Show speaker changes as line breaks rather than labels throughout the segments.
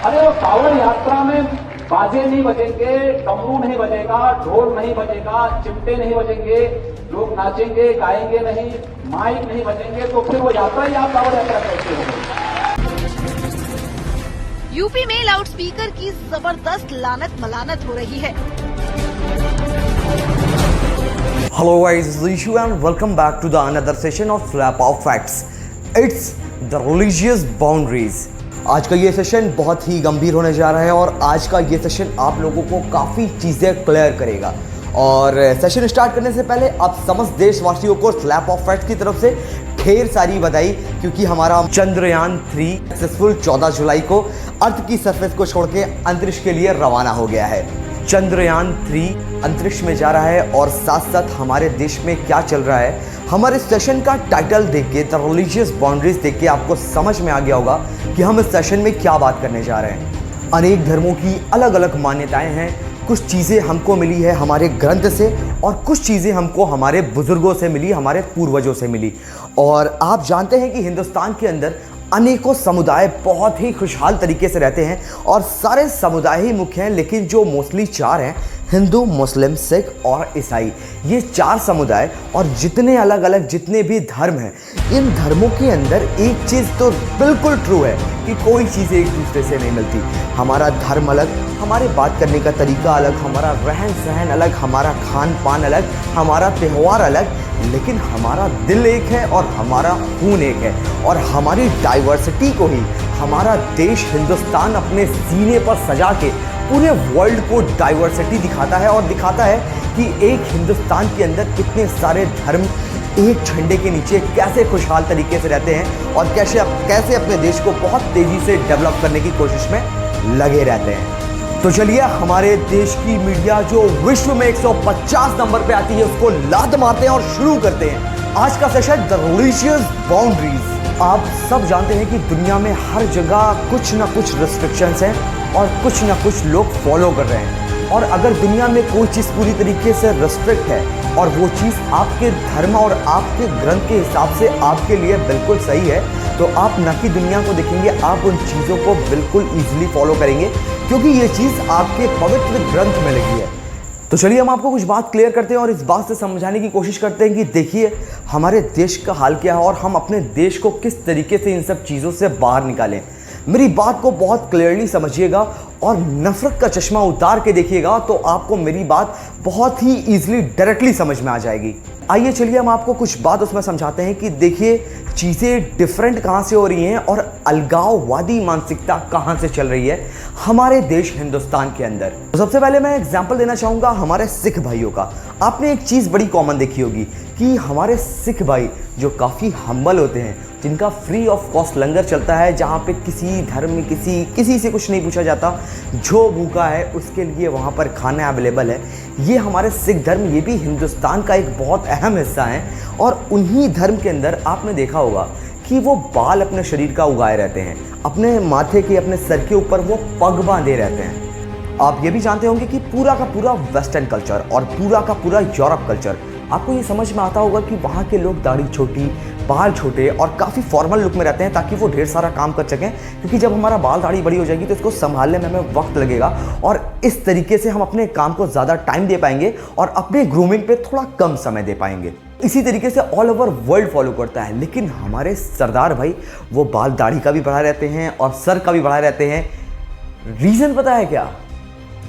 अरे वो कांवड़ यात्रा में बाजे नहीं बजेंगे, डमरू नहीं बजेगा, ढोल नहीं बजेगा, चिमटे नहीं बजेंगे, लोग नाचेंगे गाएंगे नहीं, माइक नहीं बजेंगे, तो फिर वो यात्रा ही आप कांवड़ यात्रा कैसे होगी।
यूपी में लाउडस्पीकर की जबरदस्त लानत मलानत हो रही है।
Hello guys, this is Ishu and welcome back to the another session of Slap of Facts. It's the religious boundaries. आज का ये सेशन बहुत ही गंभीर होने जा रहा है और आज का ये सेशन आप लोगों को काफ़ी चीज़ें क्लियर करेगा। और सेशन स्टार्ट करने से पहले आप समस्त देशवासियों को स्लैप ऑफ फैक्ट्स की तरफ से ढेर सारी बधाई, क्योंकि हमारा चंद्रयान 3 सक्सेसफुल 14 जुलाई को अर्थ की सरफेस को छोड़ के अंतरिक्ष के लिए रवाना हो गया है। चंद्रयान 3 अंतरिक्ष में जा रहा है और साथ साथ हमारे देश में क्या चल रहा है, हमारे सेशन का टाइटल देख के, द रिलीजियस बाउंड्रीज देख के आपको समझ में आ गया होगा कि हम इस सेशन में क्या बात करने जा रहे हैं। अनेक धर्मों की अलग अलग मान्यताएं हैं। कुछ चीज़ें हमको मिली है हमारे ग्रंथ से और कुछ चीज़ें हमको हमारे बुजुर्गों से मिली, हमारे पूर्वजों से मिली। और आप जानते हैं कि हिंदुस्तान के अंदर अनेकों समुदाय बहुत ही खुशहाल तरीके से रहते हैं और सारे समुदाय ही मुख्य हैं, लेकिन जो मोस्टली 4 हैं, हिंदू, मुस्लिम, सिख और ईसाई, ये 4 समुदाय और जितने अलग अलग जितने भी धर्म हैं, इन धर्मों के अंदर एक चीज़ तो बिल्कुल ट्रू है कि कोई चीज़ एक दूसरे से नहीं मिलती। हमारा धर्म अलग, हमारे बात करने का तरीका अलग, हमारा रहन सहन अलग, हमारा खान पान अलग, हमारा त्यौहार अलग, लेकिन हमारा दिल एक है और हमारा खून एक है। और हमारी डाइवर्सिटी को ही हमारा देश हिंदुस्तान अपने सीने पर सजा के पूरे वर्ल्ड को डाइवर्सिटी दिखाता है और दिखाता है कि एक हिंदुस्तान के अंदर कितने सारे धर्म एक झंडे के नीचे कैसे खुशहाल तरीके से रहते हैं और कैसे अपने देश को बहुत तेज़ी से डेवलप करने की कोशिश में लगे रहते हैं। तो चलिए, हमारे देश की मीडिया जो विश्व में 150 नंबर पे आती है उसको लात मारते हैं और शुरू करते हैं आज का सेशन, द रिलीजियस बाउंड्रीज। आप सब जानते हैं कि दुनिया में हर जगह कुछ ना कुछ रिस्ट्रिक्शंस हैं और कुछ ना कुछ लोग फॉलो कर रहे हैं। और अगर दुनिया में कोई चीज़ पूरी तरीके से रिस्ट्रिक्ट है और वो चीज़ आपके धर्म और आपके ग्रंथ के हिसाब से आपके लिए बिल्कुल सही है, तो आप न कि दुनिया को देखेंगे, आप उन चीज़ों को बिल्कुल ईजिली फॉलो करेंगे, क्योंकि ये चीज़ आपके पवित्र ग्रंथ में लगी है। तो चलिए, हम आपको कुछ बात क्लियर करते हैं और इस बात से समझाने की कोशिश करते हैं कि देखिए हमारे देश का हाल क्या है और हम अपने देश को किस तरीके से इन सब चीज़ों से बाहर निकालें। मेरी बात को बहुत क्लियरली समझिएगा और नफरत का चश्मा उतार के देखिएगा, तो आपको मेरी बात बहुत ही ईजिली डायरेक्टली समझ में आ जाएगी। आइए चलिए, हम आपको कुछ बात उसमें समझाते हैं कि देखिए चीज़ें डिफरेंट कहाँ से हो रही हैं और अलगाववादी मानसिकता कहाँ से चल रही है हमारे देश हिंदुस्तान के अंदर। तो सबसे पहले मैं एग्जांपल देना चाहूँगा हमारे सिख भाइयों का। आपने एक चीज़ बड़ी कॉमन देखी होगी कि हमारे सिख भाई जो काफ़ी हम्बल होते हैं, जिनका फ्री ऑफ कॉस्ट लंगर चलता है, जहाँ पे किसी धर्म में किसी से कुछ नहीं पूछा जाता, जो भूखा है उसके लिए वहाँ पर खाना अवेलेबल है। ये हमारे सिख धर्म, ये भी हिंदुस्तान का एक बहुत अहम हिस्सा है। और उन्हीं धर्म के अंदर आपने देखा होगा कि वो बाल अपने शरीर का उगाए रहते हैं, अपने माथे के, अपने सर के ऊपर वो पग बांधे रहते हैं। आप ये भी जानते होंगे कि पूरा का पूरा वेस्टर्न कल्चर और पूरा का पूरा यूरोप कल्चर, आपको ये समझ में आता होगा कि वहाँ के लोग दाढ़ी छोटी, बाल छोटे और काफ़ी फॉर्मल लुक में रहते हैं ताकि वो ढेर सारा काम कर सकें, क्योंकि जब हमारा बाल दाढ़ी बड़ी हो जाएगी तो इसको संभालने में हमें वक्त लगेगा और इस तरीके से हम अपने काम को ज़्यादा टाइम दे पाएंगे और अपने ग्रूमिंग पे थोड़ा कम समय दे पाएंगे। इसी तरीके से ऑल ओवर वर्ल्ड फॉलो करता है। लेकिन हमारे सरदार भाई वो बाल दाढ़ी का भी बढ़ाए रहते हैं और सर का भी बढ़ाए रहते हैं। रीज़न पता है क्या?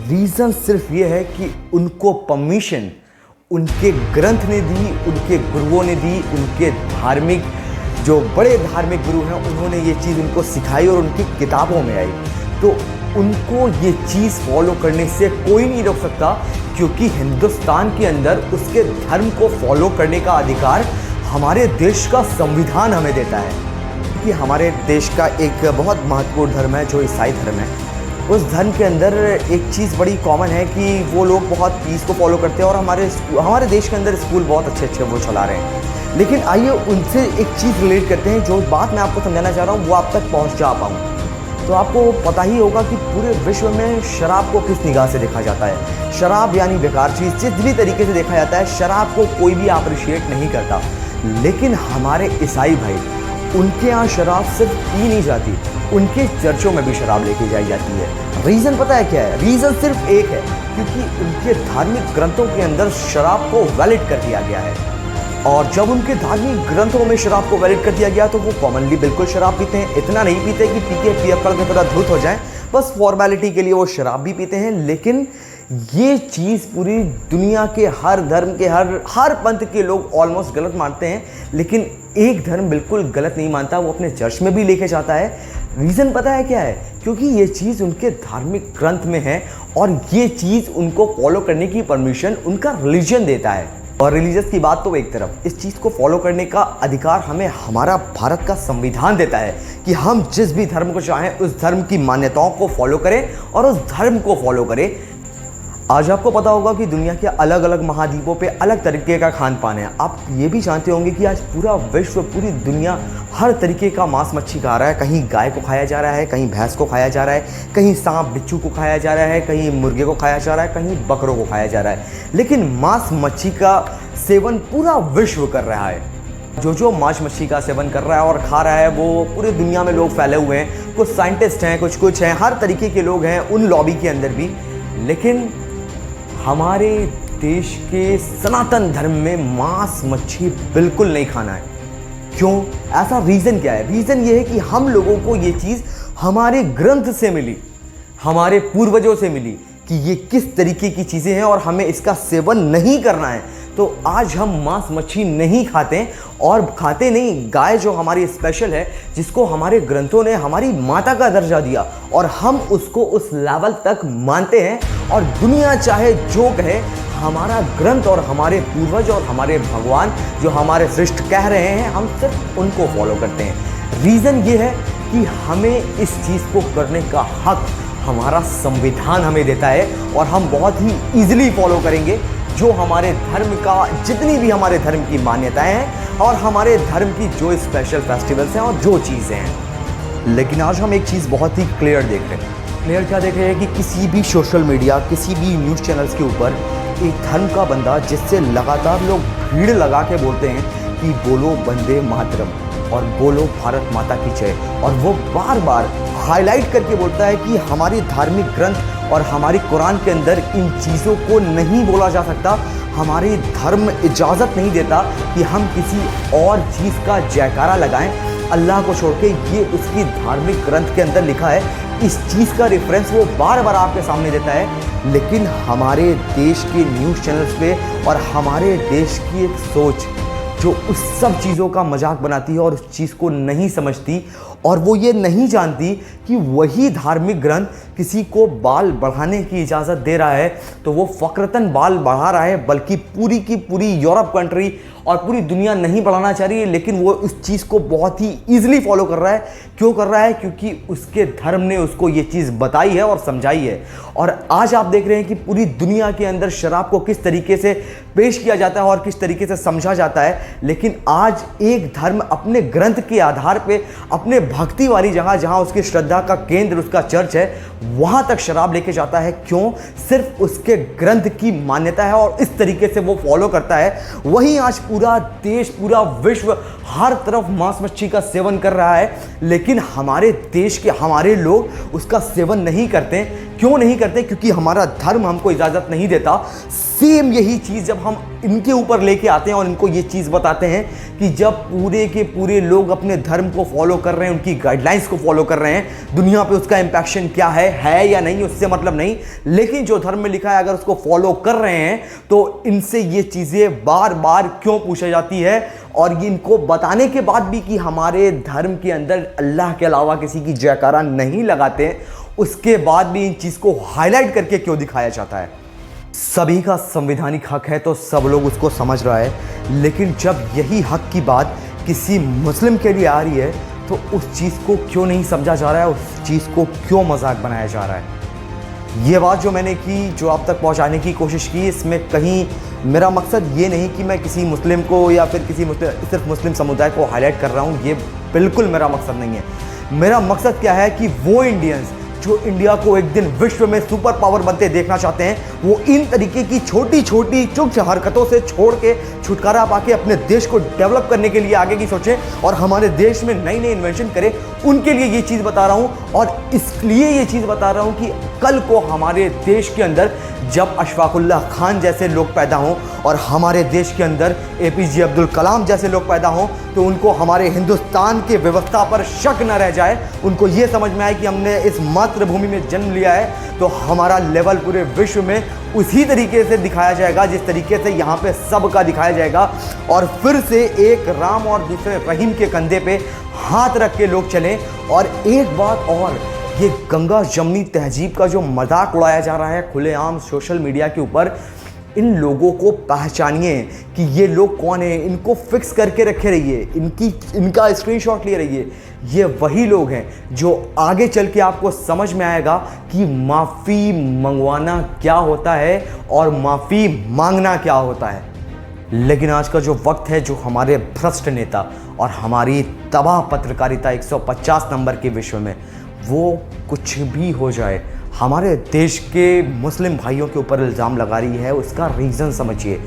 रीज़न सिर्फ ये है कि उनको परमिशन उनके ग्रंथ ने दी, उनके गुरुओं ने दी, उनके धार्मिक जो बड़े धार्मिक गुरु हैं उन्होंने ये चीज़ उनको सिखाई और उनकी किताबों में आई। तो उनको ये चीज़ फॉलो करने से कोई नहीं रोक सकता, क्योंकि हिंदुस्तान के अंदर उसके धर्म को फॉलो करने का अधिकार हमारे देश का संविधान हमें देता है। कि हमारे देश का एक बहुत महत्वपूर्ण धर्म है जो ईसाई धर्म है। उस धर्म के अंदर एक चीज़ बड़ी कॉमन है कि वो लोग बहुत पीस को फॉलो करते हैं और हमारे देश के अंदर स्कूल बहुत अच्छे वो चला रहे हैं। लेकिन आइए उनसे एक चीज़ रिलेट करते हैं, जो बात मैं आपको समझाना चाह रहा हूँ वो आप तक पहुँचा पाऊँ। तो आपको पता ही होगा कि पूरे विश्व में शराब को किस निगाह से देखा जाता है। शराब यानी बेकार चीज़, जिस भी तरीके से देखा जाता है, शराब को कोई भी अप्रिशिएट नहीं करता। लेकिन हमारे ईसाई भाई उनके यहाँ शराब सिर्फ पी नहीं जाती, उनके चर्चों में भी शराब लेके जाई जाती है। रीज़न पता है क्या है? रीज़न सिर्फ एक है, क्योंकि उनके धार्मिक ग्रंथों के अंदर शराब को वैलिड कर दिया गया है। और जब उनके धार्मिक ग्रंथों में शराब को वैलिड कर दिया गया तो वो कॉमनली बिल्कुल शराब पीते हैं। इतना नहीं पीते कि पी के पियक्कड़ की तरह धुत हो जाए, बस फॉर्मेलिटी के लिए वो शराब भी पीते हैं। लेकिन ये चीज़ पूरी दुनिया के हर धर्म के हर पंथ के लोग ऑलमोस्ट गलत मानते हैं, लेकिन एक धर्म बिल्कुल गलत नहीं मानता, वो अपने चर्च में भी लेके जाता है। रीज़न पता है क्या है? क्योंकि ये चीज़ उनके धार्मिक ग्रंथ में है और ये चीज़ उनको फॉलो करने की परमिशन उनका रिलीजन देता है। और रिलीजियस की बात तो एक तरफ, इस चीज़ को फॉलो करने का अधिकार हमें हमारा भारत का संविधान देता है कि हम जिस भी धर्म को चाहें उस धर्म की मान्यताओं को फॉलो करें और उस धर्म को फॉलो करें। आज आपको पता होगा कि दुनिया के अलग अलग महाद्वीपों पे अलग तरीके का खान पान है। आप ये भी जानते होंगे कि आज पूरा विश्व, पूरी दुनिया हर तरीके का मांस मच्छी खा रहा है। कहीं गाय को खाया जा रहा है, कहीं भैंस को खाया जा रहा है, कहीं सांप बिच्छू को खाया जा रहा है, कहीं मुर्गे को खाया जा रहा है, कहीं बकरों को खाया जा रहा है। लेकिन मांस मच्छी का सेवन पूरा विश्व कर रहा है। जो मांस मच्छी का सेवन कर रहा है और खा रहा है वो पूरी दुनिया में लोग फैले हुए हैं। कुछ साइंटिस्ट हैं, कुछ हैं, हर तरीके के लोग हैं उन लॉबी के अंदर भी। लेकिन हमारे देश के सनातन धर्म में मांस मच्छी बिल्कुल नहीं खाना है। क्यों? ऐसा रीज़न क्या है? रीज़न ये है कि हम लोगों को ये चीज़ हमारे ग्रंथ से मिली, हमारे पूर्वजों से मिली कि ये किस तरीके की चीज़ें हैं और हमें इसका सेवन नहीं करना है। तो आज हम मांस मच्छी नहीं खाते, और खाते नहीं। गाय जो हमारी स्पेशल है, जिसको हमारे ग्रंथों ने हमारी माता का दर्जा दिया, और हम उसको उस लेवल तक मानते हैं। और दुनिया चाहे जो कहे, हमारा ग्रंथ और हमारे पूर्वज और हमारे भगवान जो हमारे श्रेष्ठ कह रहे हैं, हम सिर्फ उनको फॉलो करते हैं। रीज़न ये है कि हमें इस चीज़ को करने का हक हमारा संविधान हमें देता है, और हम बहुत ही ईजिली फॉलो करेंगे जो हमारे धर्म का, जितनी भी हमारे धर्म की मान्यताएं हैं और हमारे धर्म की जो स्पेशल फेस्टिवल्स हैं और जो चीज़ें हैं। लेकिन आज हम एक चीज़ बहुत ही क्लियर देख रहे हैं। क्लियर क्या देख रहे हैं? कि किसी भी सोशल मीडिया, किसी भी न्यूज़ चैनल्स के ऊपर एक धर्म का बंदा, जिससे लगातार लोग भीड़ लगा के बोलते हैं कि बोलो वंदे मातरम और बोलो भारत माता की जय, और वो बार बार हाईलाइट करके बोलता है कि हमारी धार्मिक ग्रंथ और हमारी कुरान के अंदर इन चीज़ों को नहीं बोला जा सकता। हमारी धर्म इजाज़त नहीं देता कि हम किसी और चीज़ का जयकारा लगाएं अल्लाह को छोड़ के। ये उसकी धार्मिक ग्रंथ के अंदर लिखा है। इस चीज़ का रेफरेंस वो बार बार आपके सामने देता है। लेकिन हमारे देश के न्यूज़ चैनल्स पे और हमारे देश की एक सोच जो उस सब चीज़ों का मजाक बनाती है और उस चीज़ को नहीं समझती, और वो ये नहीं जानती कि वही धार्मिक ग्रंथ किसी को बाल बढ़ाने की इजाज़त दे रहा है तो वो फ़क्रतन बाल बढ़ा रहा है, बल्कि पूरी की पूरी यूरोप कंट्री और पूरी दुनिया नहीं बढ़ाना चाह रही है, लेकिन वो उस चीज़ को बहुत ही ईजिली फॉलो कर रहा है। क्यों कर रहा है? क्योंकि उसके धर्म ने उसको ये चीज़ बताई है और समझाई है। और आज आप देख रहे हैं कि पूरी दुनिया के अंदर शराब को किस तरीके से पेश किया जाता है और किस तरीके से समझा जाता है। लेकिन आज एक धर्म अपने ग्रंथ के आधार पर, अपने भक्ति वाली जगह जहाँ उसकी श्रद्धा का केंद्र उसका चर्च है, वहाँ तक शराब लेके जाता है। क्यों? सिर्फ उसके ग्रंथ की मान्यता है और इस तरीके से वो फॉलो करता है। वहीं आज पूरा देश, पूरा विश्व हर तरफ मांस मच्छी का सेवन कर रहा है, लेकिन हमारे देश के हमारे लोग उसका सेवन नहीं करते। क्यों नहीं करते? क्योंकि हमारा धर्म हमको इजाज़त नहीं देता। सेम यही चीज़ जब हम इनके ऊपर लेके आते हैं और इनको ये चीज़ बताते हैं कि जब पूरे के पूरे लोग अपने धर्म को फॉलो कर रहे हैं, उनकी गाइडलाइंस को फॉलो कर रहे हैं, दुनिया पे उसका इम्पैक्शन क्या है या नहीं, उससे मतलब नहीं, लेकिन जो धर्म में लिखा है अगर उसको फॉलो कर रहे हैं तो इनसे ये चीज़ें बार बार क्यों पूछी जाती है। और इनको बताने के बाद भी कि हमारे धर्म के अंदर अल्लाह के अलावा किसी की जयकारा नहीं लगाते, उसके बाद भी इन चीज़ को हाईलाइट करके क्यों दिखाया जाता है? सभी का संवैधानिक हक है तो सब लोग उसको समझ रहा है, लेकिन जब यही हक की बात किसी मुस्लिम के लिए आ रही है तो उस चीज़ को क्यों नहीं समझा जा रहा है, उस चीज़ को क्यों मजाक बनाया जा रहा है। ये बात जो मैंने की, जो आप तक पहुंचाने की कोशिश की, इसमें कहीं मेरा मकसद ये नहीं कि मैं किसी मुस्लिम को या फिर सिर्फ मुस्लिम समुदाय को हाईलाइट कर रहा हूँ, ये बिल्कुल मेरा मकसद नहीं है। मेरा मकसद क्या है कि वो इंडियंस जो इंडिया को एक दिन विश्व में सुपर पावर बनते देखना चाहते हैं, वो इन तरीके की छोटी छोटी चुप हरकतों से छोड़ के छुटकारा पाके अपने देश को डेवलप करने के लिए आगे की सोचें और हमारे देश में नई नई इन्वेंशन करें। उनके लिए ये चीज़ बता रहा हूँ और इसलिए ये चीज़ बता रहा हूँ कि कल को हमारे देश के अंदर जब अशफाकुल्लाह खान जैसे लोग पैदा हों और हमारे देश के अंदर APJ अब्दुल कलाम जैसे लोग पैदा हों, तो उनको हमारे हिंदुस्तान की व्यवस्था पर शक न रह जाए। उनको ये समझ में आए कि हमने इस मातृभूमि में जन्म लिया है तो हमारा लेवल पूरे विश्व में उसी तरीके से दिखाया जाएगा जिस तरीके से यहाँ पे सबका दिखाया जाएगा। और फिर से एक राम और दूसरे रहीम के कंधे पे हाथ रख के लोग चलें। और एक बात और, ये गंगा जमनी तहजीब का जो मजाक उड़ाया जा रहा है खुलेआम सोशल मीडिया के ऊपर, इन लोगों को पहचानिए कि ये लोग कौन है, इनको फिक्स करके रखे रहिए, इनका स्क्रीनशॉट लिए रहिए। ये वही लोग हैं जो आगे चल के आपको समझ में आएगा कि माफ़ी मंगवाना क्या होता है और माफ़ी मांगना क्या होता है। लेकिन आज का जो वक्त है, जो हमारे भ्रष्ट नेता और हमारी तबाह पत्रकारिता 150 नंबर के विश्व में, वो कुछ भी हो जाए हमारे देश के मुस्लिम भाइयों के ऊपर इल्ज़ाम लगा रही है, उसका रीज़न समझिए।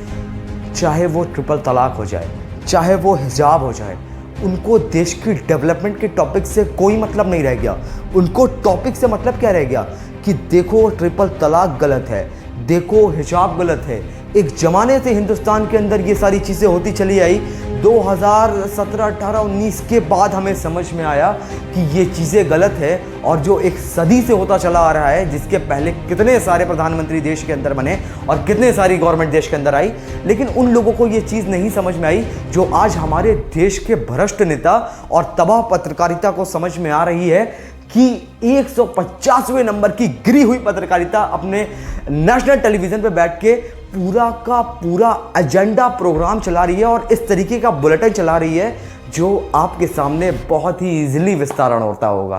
चाहे वो ट्रिपल तलाक हो जाए, चाहे वो हिजाब हो जाए, उनको देश की डेवलपमेंट के टॉपिक से कोई मतलब नहीं रह गया। उनको टॉपिक से मतलब क्या रह गया कि देखो ट्रिपल तलाक गलत है, देखो हिजाब गलत है। एक ज़माने से हिंदुस्तान के अंदर ये सारी चीज़ें होती चली आई। 2017, 18, 19 के बाद हमें समझ में आया कि ये चीज़ें गलत है। और जो एक सदी से होता चला आ रहा है, जिसके पहले कितने सारे प्रधानमंत्री देश के अंदर बने और कितने सारी गवर्नमेंट देश के अंदर आई, लेकिन उन लोगों को ये चीज़ नहीं समझ में आई जो आज हमारे देश के भ्रष्ट नेता और तबाह पत्रकारिता को समझ में आ रही है कि 150वें नंबर की गिरी हुई पत्रकारिता अपने नेशनल टेलीविज़न पे बैठ के पूरा का पूरा एजेंडा प्रोग्राम चला रही है और इस तरीके का बुलेटिन चला रही है जो आपके सामने बहुत ही इजीली विस्तारण होता होगा।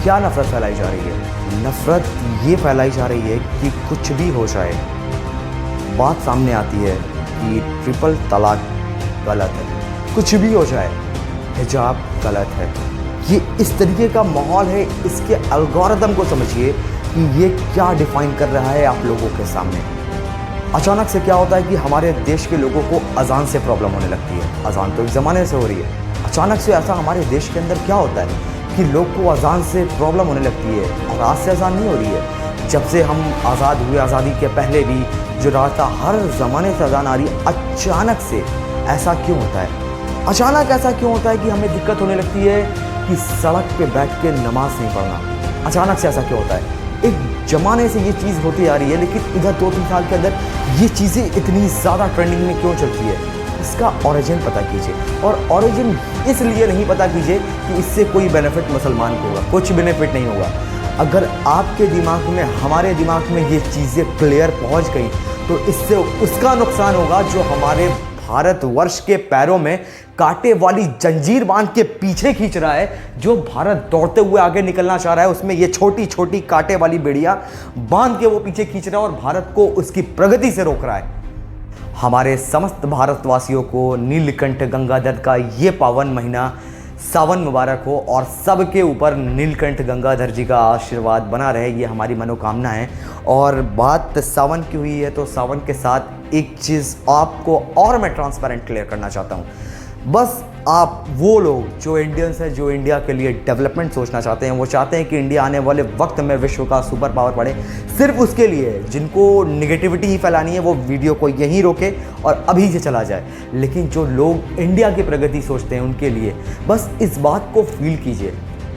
क्या नफरत फैलाई जा रही है? नफरत ये फैलाई जा रही है कि कुछ भी हो जाए, बात सामने आती है कि ट्रिपल तलाक गलत है, कुछ भी हो जाए हिजाब गलत है। ये इस तरीके का माहौल है। इसके एल्गोरिदम को समझिए कि ये क्या डिफाइन कर रहा है आप लोगों के सामने। अचानक से क्या होता है कि हमारे देश के लोगों को अजान से प्रॉब्लम होने लगती है। अजान तो एक ज़माने से हो रही है, अचानक से ऐसा हमारे देश के अंदर क्या होता है कि लोग को अजान से प्रॉब्लम होने लगती है। और आज से अजान नहीं हो रही है, जब से हम आज़ाद हुए, आज़ादी के पहले भी जो रास्ता हर ज़माने से अजान आ रही है। अचानक से ऐसा क्यों होता है? अचानक ऐसा क्यों होता है कि हमें दिक्कत होने लगती है कि सड़क पे बैठ के नमाज नहीं पढ़ना? अचानक से ऐसा क्यों होता है? एक ज़माने से ये चीज़ होती आ रही है, लेकिन इधर 2-3 साल के अंदर ये चीज़ें इतनी ज़्यादा ट्रेंडिंग में क्यों चलती है? इसका ओरिजिन पता कीजिए। और ओरिजिन इसलिए नहीं पता कीजिए कि इससे कोई बेनिफिट मुसलमान को होगा, कुछ बेनिफिट नहीं होगा। अगर आपके दिमाग में, हमारे दिमाग में ये चीज़ें क्लियर पहुँच गई तो इससे उसका नुकसान होगा जो हमारे भारतवर्ष के पैरों में कांटे वाली जंजीर बांध के पीछे खींच रहा है। जो भारत दौड़ते हुए आगे निकलना चाह रहा है, उसमें ये छोटी छोटी कांटे वाली बेड़ियां बांध के वो पीछे खींच रहा है और भारत को उसकी प्रगति से रोक रहा है। हमारे समस्त भारतवासियों को नीलकंठ गंगाधर का ये पावन महीना सावन मुबारक हो और सबके ऊपर नीलकंठ गंगाधर जी का आशीर्वाद बना रहे, ये हमारी मनोकामना है। और बात सावन की हुई है तो सावन के साथ एक चीज़ आपको और मैं ट्रांसपेरेंट क्लियर करना चाहता हूँ। बस आप वो लोग जो इंडियंस हैं, जो इंडिया के लिए डेवलपमेंट सोचना चाहते हैं, वो चाहते हैं कि इंडिया आने वाले वक्त में विश्व का सुपर पावर बढ़े, सिर्फ उसके लिए जिनको निगेटिविटी ही फैलानी है वो वीडियो को यहीं रोके और अभी से चला जाए। लेकिन जो लोग इंडिया की प्रगति सोचते हैं उनके लिए बस इस बात को फील कीजिए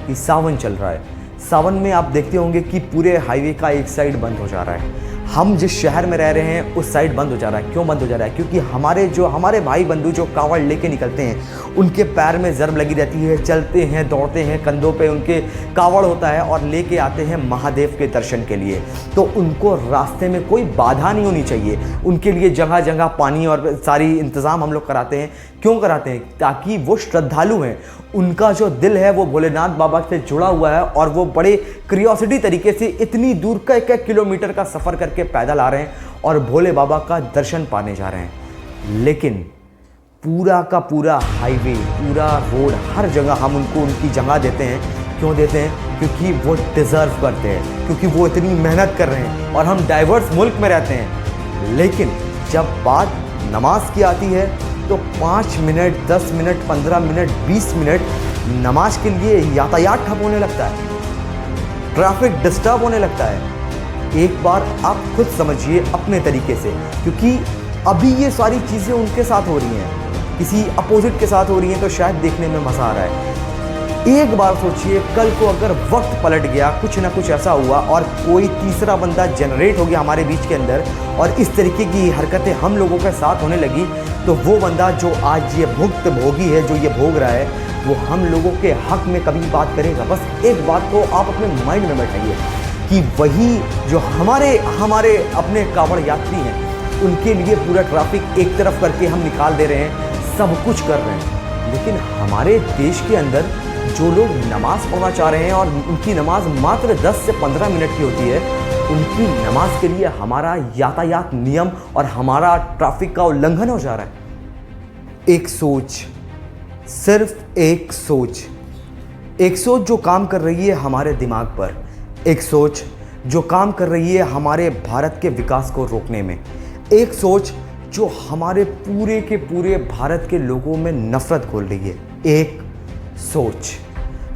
कि सावन चल रहा है। सावन में आप देखते होंगे कि पूरे हाईवे का एक साइड बंद हो जा रहा है। हम जिस शहर में रह रहे हैं उस साइड बंद हो जा रहा है। क्यों बंद हो जा रहा है? क्योंकि हमारे भाई बंधु जो कावड़ लेके निकलते हैं उनके पैर में ज़र्ब लगी रहती है, चलते हैं, दौड़ते हैं, कंधों पे उनके कावड़ होता है और लेके आते हैं महादेव के दर्शन के लिए। तो उनको रास्ते में कोई बाधा नहीं होनी चाहिए। उनके लिए जगह जगह पानी और सारी इंतज़ाम हम लोग कराते हैं। क्यों कराते हैं? ताकि वो श्रद्धालु हैं, उनका जो दिल है वो भोलेनाथ बाबा से जुड़ा हुआ है और वो बड़े क्यूरियोसिटी तरीके से इतनी दूर का 1-1 किलोमीटर का सफ़र करके पैदल आ रहे हैं और भोले बाबा का दर्शन पाने जा रहे हैं। लेकिन पूरा का पूरा हाईवे, पूरा रोड, हर जगह हम उनको उनकी जगह देते हैं। क्यों देते हैं? क्योंकि वो डिज़र्व करते हैं, क्योंकि वो इतनी मेहनत कर रहे हैं और हम डाइवर्स मुल्क में रहते हैं। लेकिन जब बात नमाज की आती है तो 5 मिनट, 10 मिनट, 15 मिनट, 20 मिनट नमाज के लिए यातायात ठप होने लगता है, ट्रैफिक डिस्टर्ब होने लगता है। एक बार आप खुद समझिए अपने तरीके से, क्योंकि अभी ये सारी चीज़ें उनके साथ हो रही हैं, किसी अपोजिट के साथ हो रही हैं, तो शायद देखने में मज़ा आ रहा है। एक बार सोचिए, कल को अगर वक्त पलट गया, कुछ ना कुछ ऐसा हुआ और कोई तीसरा बंदा जनरेट हो गया हमारे बीच के अंदर और इस तरीके की हरकतें हम लोगों के साथ होने लगी, तो वो बंदा जो आज ये भुक्तभोगी है, जो ये भोग रहा है, वो हम लोगों के हक में कभी बात करेगा? बस एक बात को आप अपने माइंड में बैठाइए कि वही जो हमारे अपने कावड़ यात्री हैं, उनके लिए पूरा ट्रैफिक एक तरफ करके हम निकाल दे रहे हैं, सब कुछ कर रहे हैं। लेकिन हमारे देश के अंदर जो लोग नमाज़ पढ़ना चाह रहे हैं और उनकी नमाज मात्र 10 से 15 मिनट की होती है, उनकी नमाज के लिए हमारा यातायात नियम और हमारा ट्रैफिक का उल्लंघन हो जा रहा है। एक सोच, सिर्फ एक सोच जो काम कर रही है हमारे दिमाग पर, एक सोच जो काम कर रही है हमारे भारत के विकास को रोकने में, एक सोच जो हमारे पूरे के पूरे भारत के लोगों में नफरत खोल रही है, एक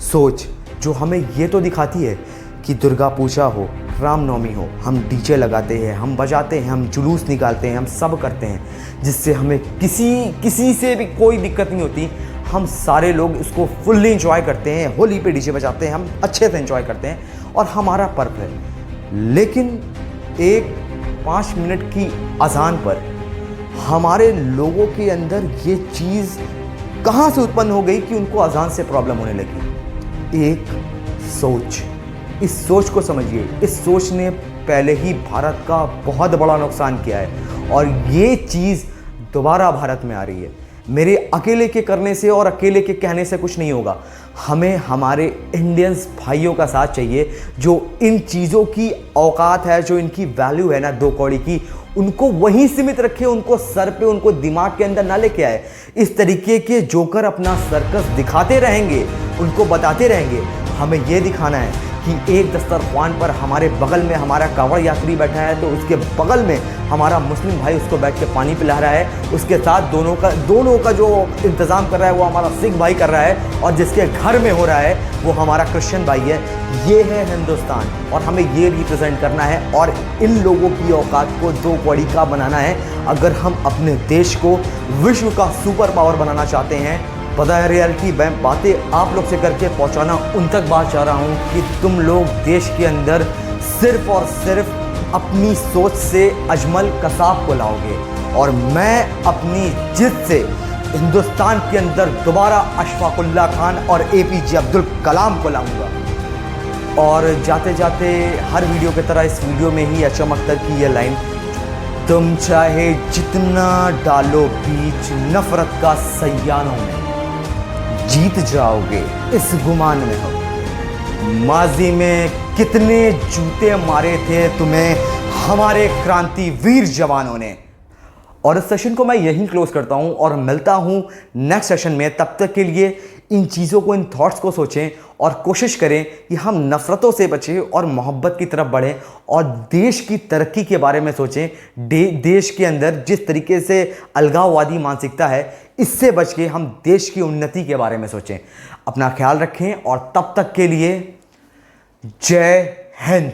सोच जो हमें ये तो दिखाती है कि दुर्गा पूजा हो, रामनवमी हो, हम डीजे लगाते हैं, हम बजाते हैं, हम जुलूस निकालते हैं, हम सब करते हैं, जिससे हमें किसी से भी कोई दिक्कत नहीं होती। हम सारे लोग इसको फुल्ली इंजॉय करते हैं, होली पे डीजे बजाते हैं, हम अच्छे से इंजॉय करते हैं और हमारा पर्व है। लेकिन एक 5 मिनट की अजान पर हमारे लोगों के अंदर ये चीज़ कहाँ से उत्पन्न हो गई कि उनको अजान से प्रॉब्लम होने लगी? एक सोच, इस सोच को समझिए। इस सोच ने पहले ही भारत का बहुत बड़ा नुकसान किया है और ये चीज़ दोबारा भारत में आ रही है। मेरे अकेले के करने से और अकेले के कहने से कुछ नहीं होगा, हमें हमारे इंडियंस भाइयों का साथ चाहिए जो इन चीज़ों की औकात है, जो इनकी वैल्यू है ना 2 कौड़ी की, उनको वहीं सीमित रखे, उनको सर पे, उनको दिमाग के अंदर ना लेके आए। इस तरीके के जोकर अपना सर्कस दिखाते रहेंगे, उनको बताते रहेंगे। हमें ये दिखाना है कि एक दस्तरख्वान पर हमारे बगल में हमारा कावड़ यात्री बैठा है तो उसके बगल में हमारा मुस्लिम भाई उसको बैठ के पानी पिला रहा है, उसके साथ दोनों का जो इंतज़ाम कर रहा है वो हमारा सिख भाई कर रहा है, और जिसके घर में हो रहा है वो हमारा क्रिश्चियन भाई है। ये है हिंदुस्तान और हमें ये रिप्रेजेंट करना है और इन लोगों की औकात को 2 कौड़ी का बनाना है। अगर हम अपने देश को विश्व का सुपर पावर बनाना चाहते हैं, पता है रियलिटी मैं बातें आप लोग से करके पहुंचाना उन तक बात चाह रहा हूं कि तुम लोग देश के अंदर सिर्फ और सिर्फ अपनी सोच से अजमल कसाब को लाओगे और मैं अपनी जिद से हिंदुस्तान के अंदर दोबारा अशफाकुल्ला खान और APJ अब्दुल कलाम को लाऊंगा। और जाते जाते हर वीडियो की तरह इस वीडियो में ही एचएम अख्तर की ये लाइन, तुम चाहे जितना डालो बीच नफरत का सैयानों में, जीत जाओगे इस गुमान में हो। माजी में कितने जूते मारे थे तुम्हें हमारे क्रांतिवीर जवानों ने। और इस सेशन को मैं यहीं क्लोज करता हूं और मिलता हूं नेक्स्ट सेशन में। तब तक के लिए इन चीज़ों को, इन थॉट्स को सोचें और कोशिश करें कि हम नफ़रतों से बचें और मोहब्बत की तरफ बढ़ें और देश की तरक्की के बारे में सोचें। देश के अंदर जिस तरीके से अलगाववादी मानसिकता है, इससे बच के हम देश की उन्नति के बारे में सोचें। अपना ख्याल रखें और तब तक के लिए जय हिंद।